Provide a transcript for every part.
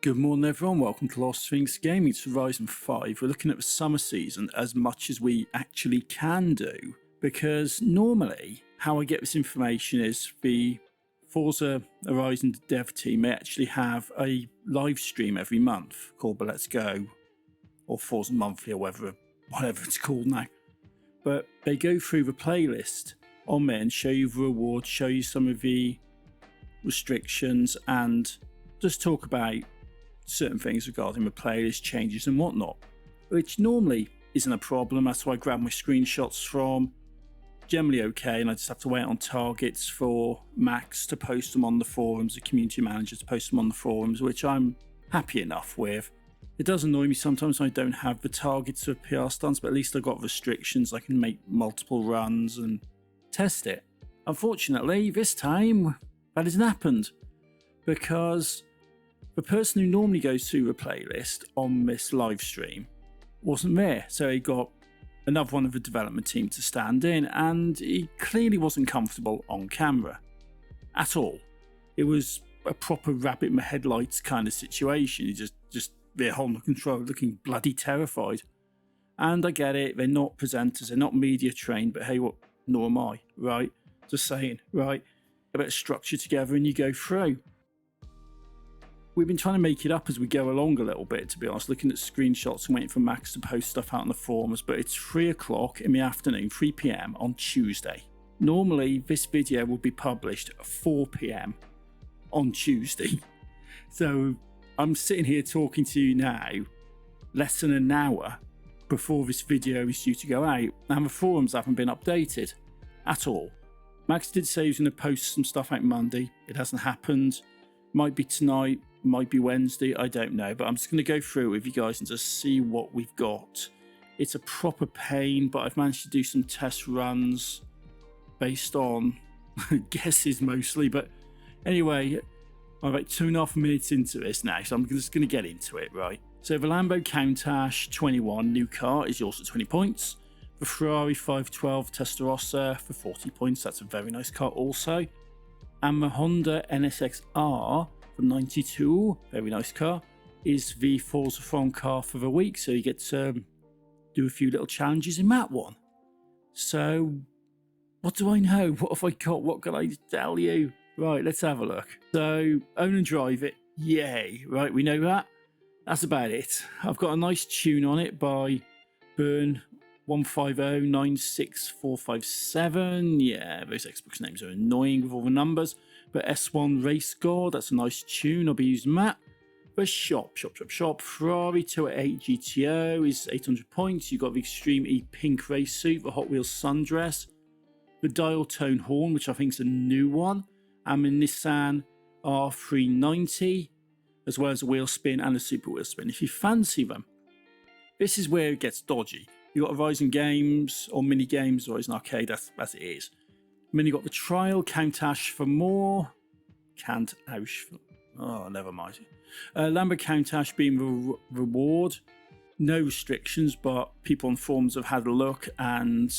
Good morning everyone, welcome to Lost Things Gaming. It's Horizon 5. We're looking at the summer season as much as we actually can do, because normally how I get this information is the Forza Horizon dev team may actually have a live stream every month called the Let's Go, or Forza Monthly, or whatever it's called now. But they go through the playlist on there and show you the rewards, show you some of the restrictions, and just talk about certain things regarding the playlist changes and whatnot, which normally isn't a problem. That's why I grab my screenshots from. Generally okay, and I just have to wait on targets for Max to post them on the forums, the community manager to post them on the forums, which I'm happy enough with. It does annoy me sometimes when I don't have the targets for PR stunts, but at least I've got restrictions. I can make multiple runs and test it. Unfortunately, this time that hasn't happened, because the person who normally goes through the playlist on this live stream wasn't there. So he got another one of the development team to stand in, and he clearly wasn't comfortable on camera at all. It was a proper rabbit in the headlights kind of situation. He just there holding the control, looking bloody terrified. And I get it, they're not presenters, they're not media trained, but hey, what, nor am I, right? Just saying, right? A bit of structure together and you go through. We've been trying to make it up as we go along a little bit, to be honest, looking at screenshots and waiting for Max to post stuff out on the forums, but it's 3 o'clock in the afternoon, 3 p.m. on Tuesday. Normally, this video will be published at 4 p.m. on Tuesday. So I'm sitting here talking to you now, less than an hour before this video is due to go out, and the forums haven't been updated at all. Max did say he was going to post some stuff out Monday. It hasn't happened. Might be tonight, might be Wednesday, I don't know, but I'm just going to go through it with you guys and just see what we've got. It's a proper pain, but I've managed to do some test runs based on guesses mostly. But anyway, I'm about 2.5 minutes into this now, so I'm just going to get into it, right? So the Lambo Countach 21 new car is yours at 20 points. The Ferrari 512 Testarossa for 40 points, that's a very nice car also. And the Honda NSX-R for 92, very nice car, is the Forzathon car for the week, so you get to do a few little challenges in that one. So, what do I know? What have I got? What can I tell you? Right, let's have a look. So, own and drive it, yay, right, we know that. That's about it. I've got a nice tune on it by Burn 150-96457. Yeah, those Xbox names are annoying with all the numbers. But S1 Race God, that's a nice tune. I'll be using that. The shop. Ferrari 288 GTO is 800 points. You've got the Extreme E pink race suit, the Hot Wheels sundress, the dial tone horn, which I think is a new one, and the Nissan R390, as well as a wheel spin and a super wheel spin. If you fancy them, this is where it gets dodgy. You've got Horizon Games, or Mini Games, or Horizon Arcade, as it is. And then you've got the Trial, Countach for more. Oh, never mind. Lambo Countach being the reward. No restrictions, but people on forums have had a look and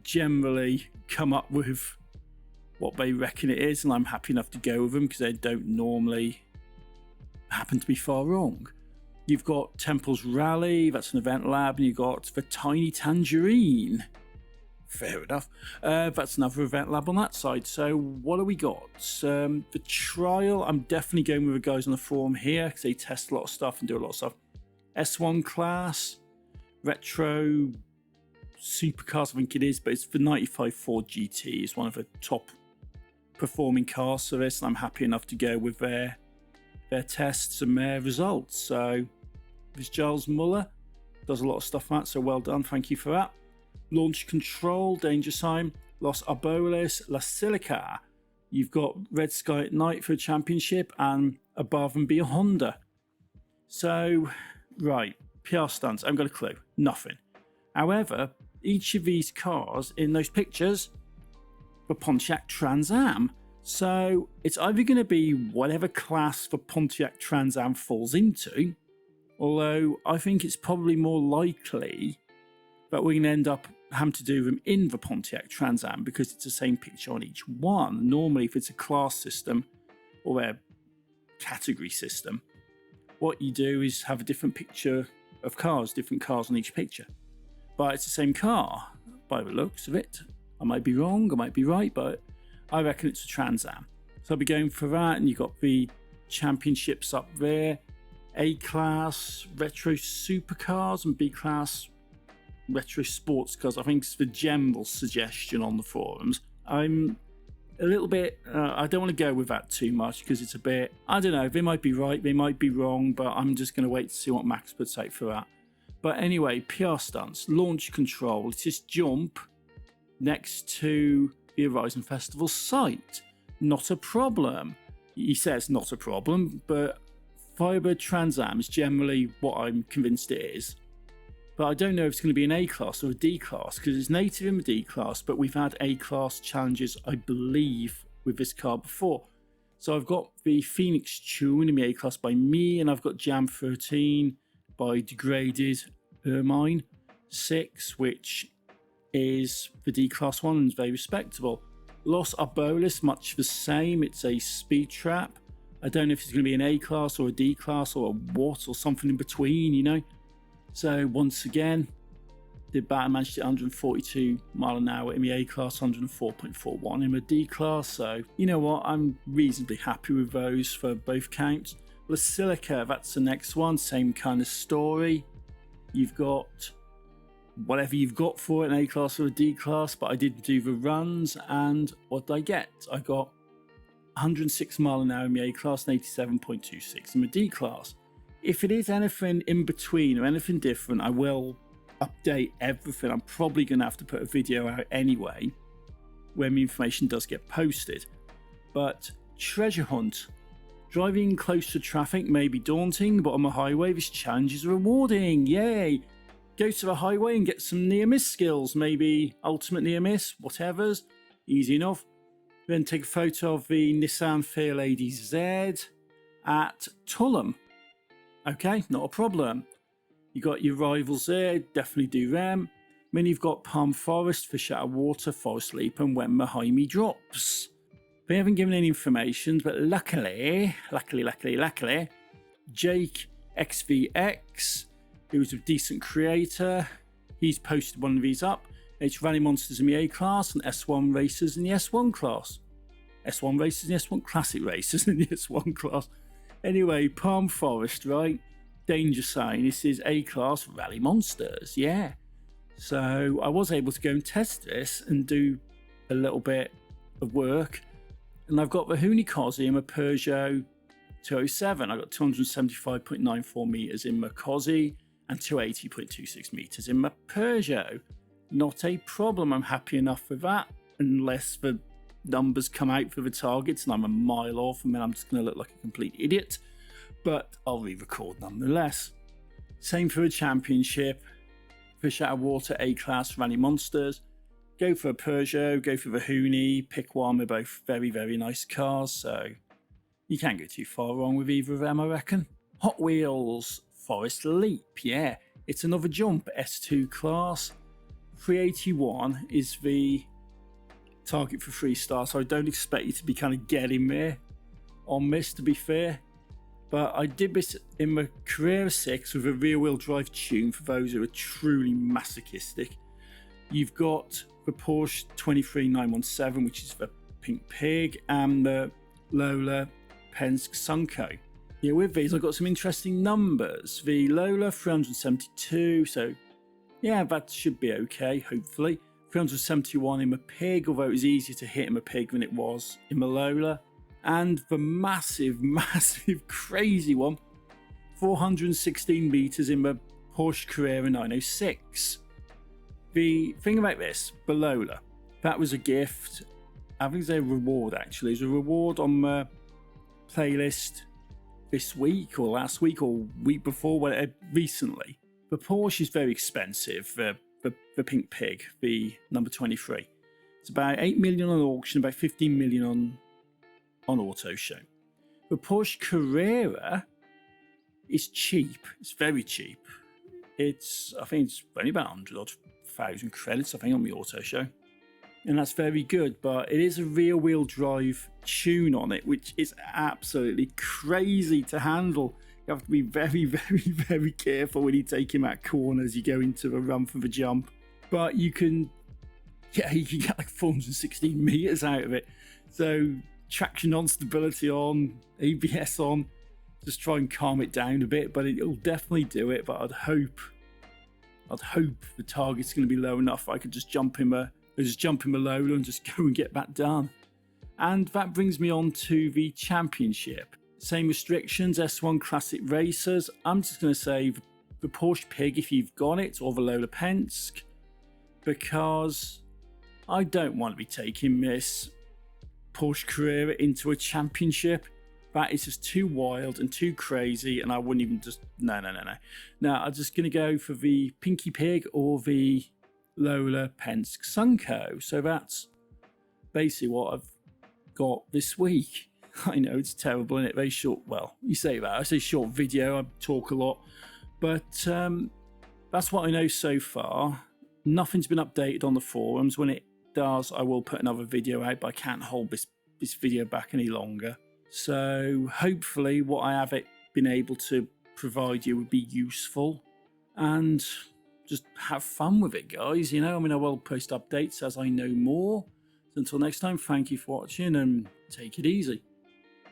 generally come up with what they reckon it is, and I'm happy enough to go with them because they don't normally happen to be far wrong. You've got Temple's Rally, that's an event lab, and you've got the Tiny Tangerine. Fair enough. That's another event lab on that side. So what do we got? The Trial, I'm definitely going with the guys on the forum here because they test a lot of stuff and do a lot of stuff. S1 class, retro supercars, I think it is, but it's the 95 Ford GT. It's one of the top performing cars for this, and I'm happy enough to go with their tests and their results. So this Giles Muller does a lot of stuff on that, so well done, thank you for that. Launch Control, Danger Sign, Los Arboles, La Silica. You've got Red Sky at Night for a championship and Above and Beyond Honda. So, right, PR stunts, I haven't got a clue, nothing. However, each of these cars in those pictures were Pontiac Trans Am. So it's either going to be whatever class the Pontiac Trans Am falls into, although I think it's probably more likely that we're going to end up having to do them in the Pontiac Trans Am because it's the same picture on each one. Normally, if it's a class system or a category system, what you do is have a different picture of cars, different cars on each picture. But it's the same car by the looks of it. I might be wrong, I might be right, but I reckon it's a Trans Am. So I'll be going for that, and you've got the championships up there. A-Class retro supercars and B-Class retro sports cars. I think it's the general suggestion on the forums. I'm a little bit, I don't want to go with that too much because it's a bit, I don't know, they might be right, they might be wrong, but I'm just going to wait to see what Max puts out for that. But anyway, PR Stunts, launch control, it's this jump next to the Horizon Festival site. Not a problem. He says not a problem, but Firebird Trans Am is generally what I'm convinced it is. But I don't know if it's going to be an A-Class or a D-Class, because it's native in the D-Class, but we've had A-Class challenges, I believe, with this car before. So I've got the Phoenix Tune in the A-Class by me, and I've got Jam 13 by Degraded Ermine 6, which is the D-Class one and is very respectable. Los Arboles, much the same. It's a speed trap. I don't know if it's going to be an A-Class or a D-Class or a what or something in between, you know. So once again, the Batter managed to 142 mile an hour in the A-Class, 104.41 in the D-Class. So you know what, I'm reasonably happy with those for both counts. Basilica, that's the next one, same kind of story. You've got whatever you've got for it, an A-Class or a D-Class, but I did do the runs, and what did I get? I got 106 mile an hour in the A-Class and 87.26 in the D-Class. If it is anything in between or anything different, I will update everything. I'm probably going to have to put a video out anyway when the information does get posted. But treasure hunt. Driving close to traffic may be daunting, but on the highway this challenge is rewarding. Yay! Go to the highway and get some near-miss skills, maybe ultimate near-miss, whatever's. Easy enough. Then take a photo of the Nissan Fairlady Z at Tulum. Okay, not a problem. You got your rivals there, definitely do them. Then you've got Palm Forest, Fish Out of Water, Forest Leap, and When Mahaimi Drops. They haven't given any information, but luckily, Jake XVX, who's a decent creator, he's posted one of these up. It's Rally Monsters in the A-Class and S1 Racers in the S1 class. S1 Racers and S1 Classic Racers in the S1 class. Anyway, Palm Forest, right? Danger sign. This is A-Class Rally Monsters, yeah. So I was able to go and test this and do a little bit of work. And I've got the Hunikozi in my Peugeot 207. I got 275.94 meters in my Cosi and 280.26 meters in my Peugeot. Not a problem. I'm happy enough with that, unless the numbers come out for the targets and I'm a mile off, and then I'm just going to look like a complete idiot. But I'll re-record nonetheless. Same for a championship. Fish Out of Water, A-Class, Rally Monsters. Go for a Peugeot, go for the Huni, pick one. They're both very, very nice cars, so you can't go too far wrong with either of them, I reckon. Hot Wheels, Forest Leap, yeah. It's another jump, S2 class. 381 is the target for 3 stars, so I don't expect you to be kind of getting there on this, to be fair. But I did this in my Carrera 6 with a rear-wheel drive tune for those who are truly masochistic. You've got the Porsche 23917, which is the Pink Pig, and the Lola Penske Sunco. Yeah, with these I've got some interesting numbers. The Lola 372, so yeah, that should be okay, hopefully. 371 in my Pig, although it was easier to hit in my Pig than it was in my Lola. And the massive, crazy one, 416 meters in the Porsche Carrera 906. The thing about this, the Lola, that was a gift. I think it's a reward, actually. It's a reward on my playlist this week or last week or week before, whatever, recently. The Porsche is very expensive, the Pink Pig, the number 23. It's about 8 million on auction, about 15 million on auto show. The Porsche Carrera is cheap. It's very cheap. I think it's only about 100,000 credits, I think, on the auto show. And that's very good, but it is a rear-wheel drive tune on it, which is absolutely crazy to handle You have to be very, very, very careful when you take him at corners. You go into a run for the jump. But you can get like 416 meters out of it. So traction on, stability on, ABS on. Just try and calm it down a bit, but it'll definitely do it. But I'd hope the target's going to be low enough I could just jump him a load and just go and get that done. And that brings me on to the championship. Same restrictions, S1 Classic Racers. I'm just going to say the Porsche Pig if you've got it, or the Lola Penske, because I don't want to be taking this Porsche Carrera into a championship. That is just too wild and too crazy, and I wouldn't even just... No. Now, I'm just going to go for the Pinky Pig or the Lola Penske Sunco. So that's basically what I've got this week. I know it's terrible, isn't it? Very short. Well, you say that. I say short video. I talk a lot. But that's what I know so far. Nothing's been updated on the forums. When it does, I will put another video out, but I can't hold this video back any longer. So hopefully what I have been able to provide you would be useful, and just have fun with it, guys. You know, I mean, I will post updates as I know more. So until next time, thank you for watching and take it easy.